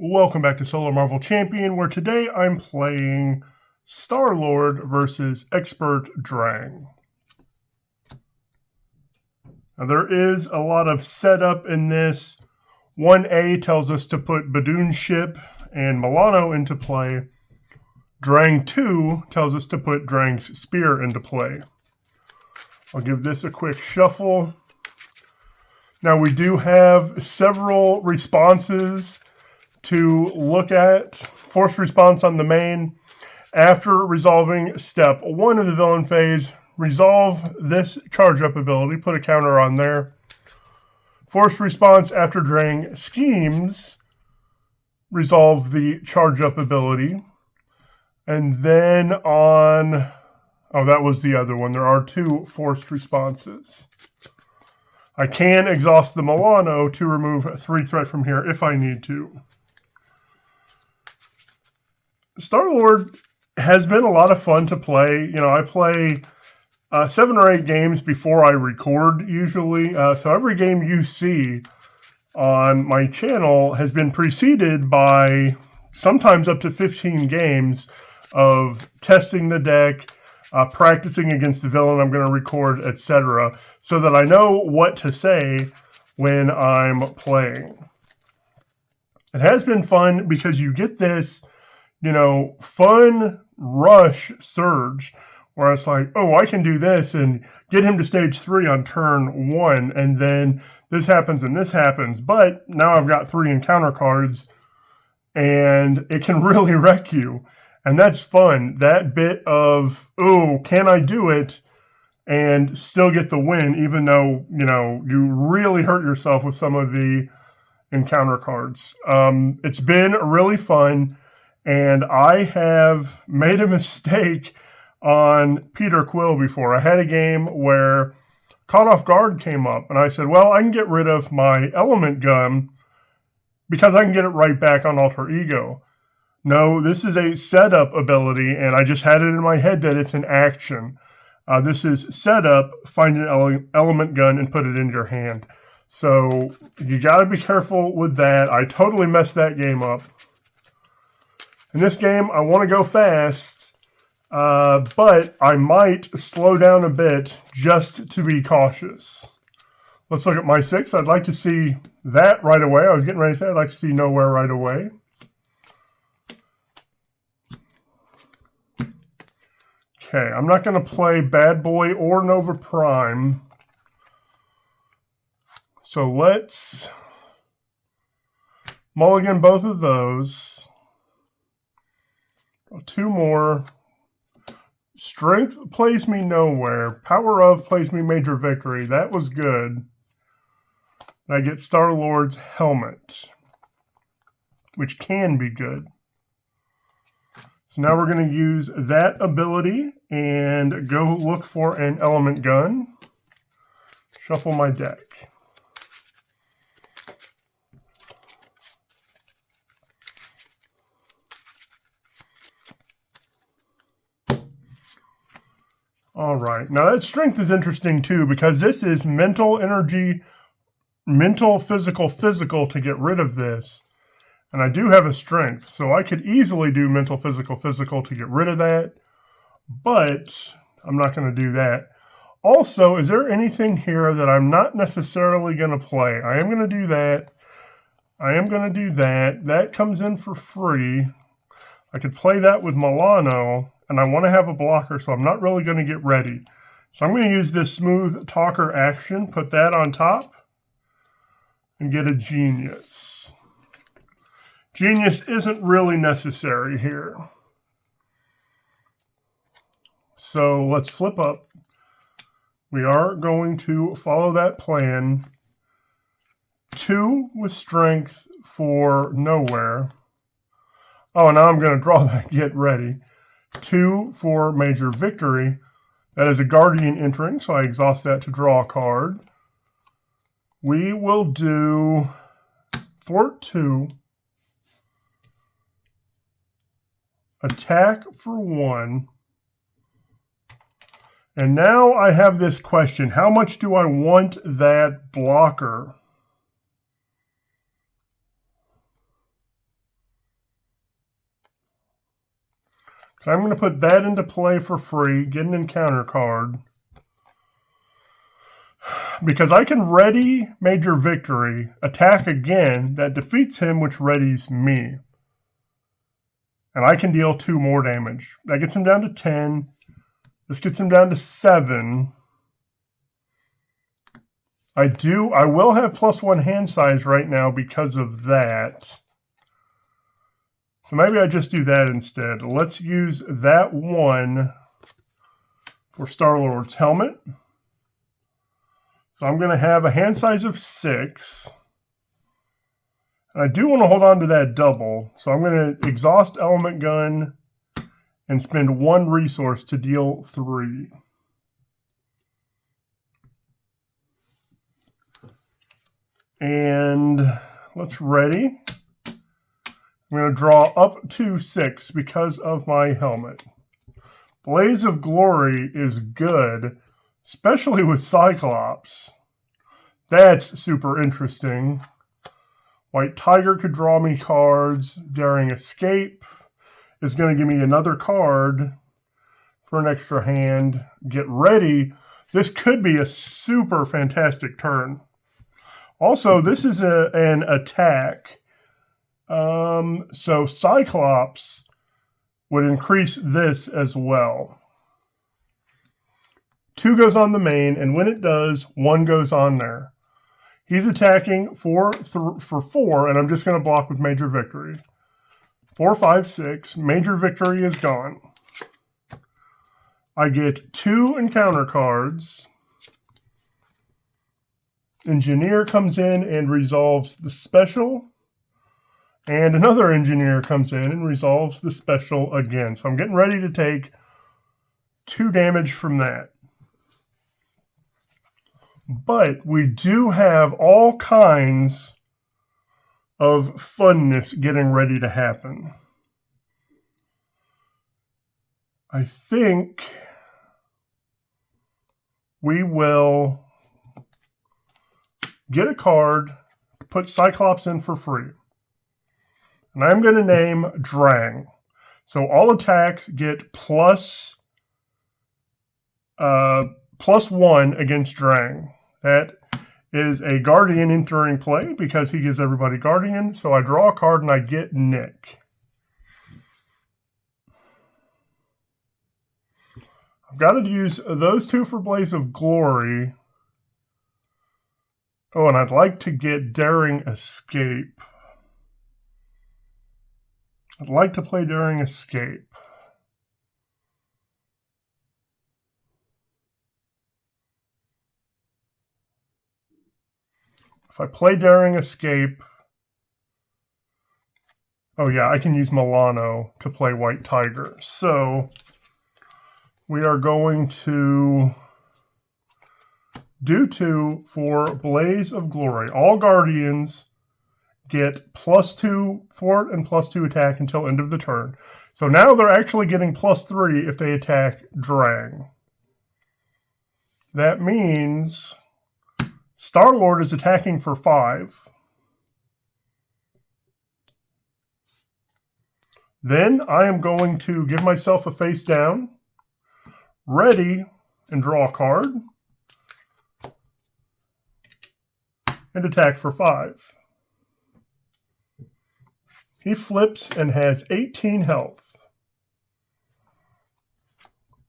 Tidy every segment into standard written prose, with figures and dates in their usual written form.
Welcome back to Solo Marvel Champion, where today I'm playing Star-Lord versus Expert Drang. Now, there is a lot of setup in this. 1A tells us to put Badoon's ship and Milano into play. Drang II tells us to put Drang's spear into play. I'll give this a quick shuffle. Now, we do have several responses to look at. Forced response on the main. After resolving step 1 of the villain phase, resolve this charge up ability, put a counter on there. Forced response after Drang schemes, resolve the charge up ability. And then on, that was the other one. There are 2 forced responses. I can exhaust the Milano to remove 3 threat from here if I need to. Star-Lord has been a lot of fun to play. You know, I play 7 or 8 games before I record usually. So every game you see on my channel has been preceded by sometimes up to 15 games of testing the deck, practicing against the villain I'm going to record, etc., so that I know what to say when I'm playing. It has been fun because you get this, you know, fun rush surge where it's like, oh, I can do this and get him to stage 3 on turn 1, and then this happens and this happens. But now I've got 3 encounter cards, and it can really wreck you. And that's fun. That bit of, oh, can I do it and still get the win, even though, you know, you really hurt yourself with some of the encounter cards. It's been really fun. And I have made a mistake on Peter Quill before. I had a game where Caught Off Guard came up, and I said, well, I can get rid of my element gun because I can get it right back on Alter Ego. No, this is a setup ability, and I just had it in my head that it's an action. This is setup, find an element gun, and put it in your hand. So you got to be careful with that. I totally messed that game up. In this game, I want to go fast, but I might slow down a bit just to be cautious. Let's look at my 6. I'd like to see that right away. I was getting ready to say I'd like to see nowhere right away. Okay, I'm not going to play Bad Boy or Nova Prime. So let's mulligan both of those. 2 more. Strength plays me nowhere. Power of plays me major victory. That was good. And I get Star-Lord's helmet, which can be good. So now we're going to use that ability and go look for an element gun. Shuffle my deck. All right. Now that strength is interesting too, because this is mental energy, mental, physical to get rid of this. And I do have a strength, so I could easily do mental, physical to get rid of that. But I'm not going to do that. Also, is there anything here that I'm not necessarily going to play? I am going to do that. I am going to do that. That comes in for free. I could play that with Milano. And I want to have a blocker, so I'm not really going to get ready. So I'm going to use this smooth talker action, put that on top, and get a genius. Genius isn't really necessary here. So let's flip up. We are going to follow that plan. 2 with strength for nowhere. Oh, now I'm going to draw that get ready. 2 for major victory. That is a guardian entering, so I exhaust that to draw a card. We will do Fort 2. Attack for 1. And now I have this question. How much do I want that blocker? So I'm going to put that into play for free, get an encounter card. Because I can ready Major Victory, attack again, that defeats him, which readies me. And I can deal 2 more damage. That gets him down to 10. This gets him down to 7. I will have +1 hand size right now because of that. So maybe I just do that instead. Let's use that one for Star-Lord's helmet. So I'm going to have a hand size of 6. And I do want to hold on to that double. So I'm going to exhaust Element Gun and spend 1 resource to deal 3. And let's ready. I'm going to draw up to 6 because of my helmet. Blaze of Glory is good, especially with Cyclops. That's super interesting. White Tiger could draw me cards. Daring Escape is going to give me another card for an extra hand. Get ready. This could be a super fantastic turn. Also, this is an attack. So Cyclops would increase this as well. 2 goes on the main, and when it does, 1 goes on there. He's attacking for 4, and I'm just going to block with Major Victory. 4, 5, 6. Major Victory is gone. I get 2 encounter cards. Engineer comes in and resolves the special. And another engineer comes in and resolves the special again. So I'm getting ready to take 2 damage from that. But we do have all kinds of funness getting ready to happen. I think we will get a card, put Cyclops in for free. And I'm going to name Drang. So all attacks get +1 against Drang. That is a Guardian entering play because he gives everybody Guardian. So I draw a card and I get Nick. I've got to use those 2 for Blaze of Glory. Oh, and I'd like to get Daring Escape. I'd like to play Daring Escape. If I play Daring Escape, oh yeah, I can use Milano to play White Tiger. So we are going to do 2 for Blaze of Glory. All Guardians get +2 fort and +2 attack until end of the turn. So now they're actually getting +3 if they attack Drang. That means Star-Lord is attacking for 5. Then I am going to give myself a face down, ready, and draw a card, and attack for 5. He flips and has 18 health.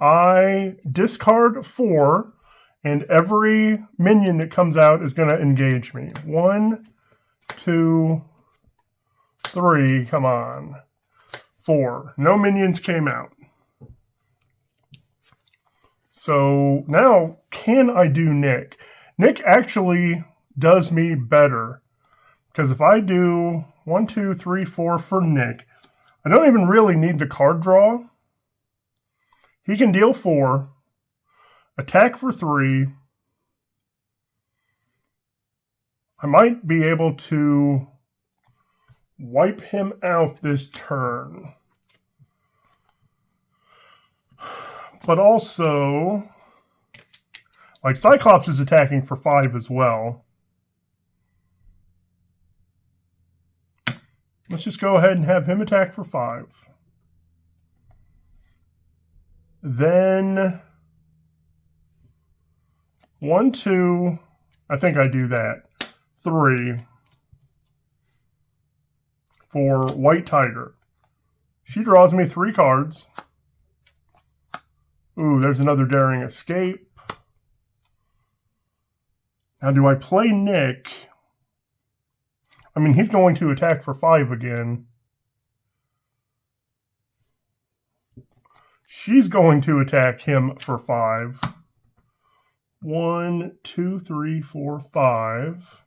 I discard 4, and every minion that comes out is going to engage me. 1, 2, 3, come on. 4. No minions came out. So now, can I do Nick? Nick actually does me better. Because if I do 1, 2, 3, 4 for Nick, I don't even really need the card draw. He can deal 4, attack for 3. I might be able to wipe him out this turn. But also, like Cyclops is attacking for 5 as well. Let's just go ahead and have him attack for 5. Then 1, 2, I think I do that. 3 for White Tiger. She draws me 3 cards. Ooh, there's another Daring Escape. Now, do I play Nick? I mean, he's going to attack for 5 again. She's going to attack him for 5. 1, 2, 3, 4, 5.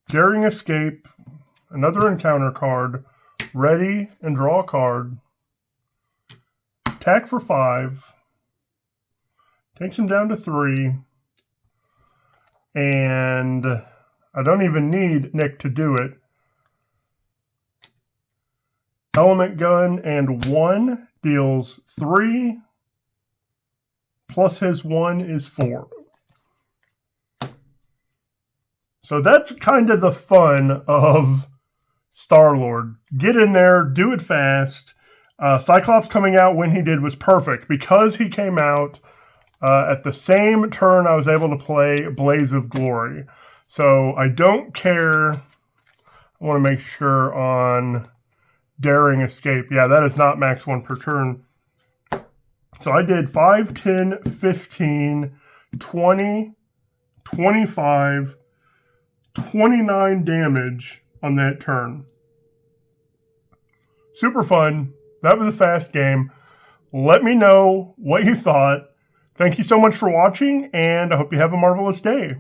Daring Escape, another encounter card, ready and draw a card. Attack for 5. Takes him down to 3. And I don't even need Nick to do it. Element Gun and 1 deals 3. Plus his 1 is 4. So that's kind of the fun of Star-Lord. Get in there, do it fast. Cyclops coming out when he did was perfect because he came out at the same turn I was able to play Blaze of Glory. So I don't care. I want to make sure on Daring Escape. Yeah, that is not max 1 per turn. So I did 5, 10, 15, 20, 25, 29 damage on that turn. Super fun. That was a fast game. Let me know what you thought. Thank you so much for watching, and I hope you have a marvelous day.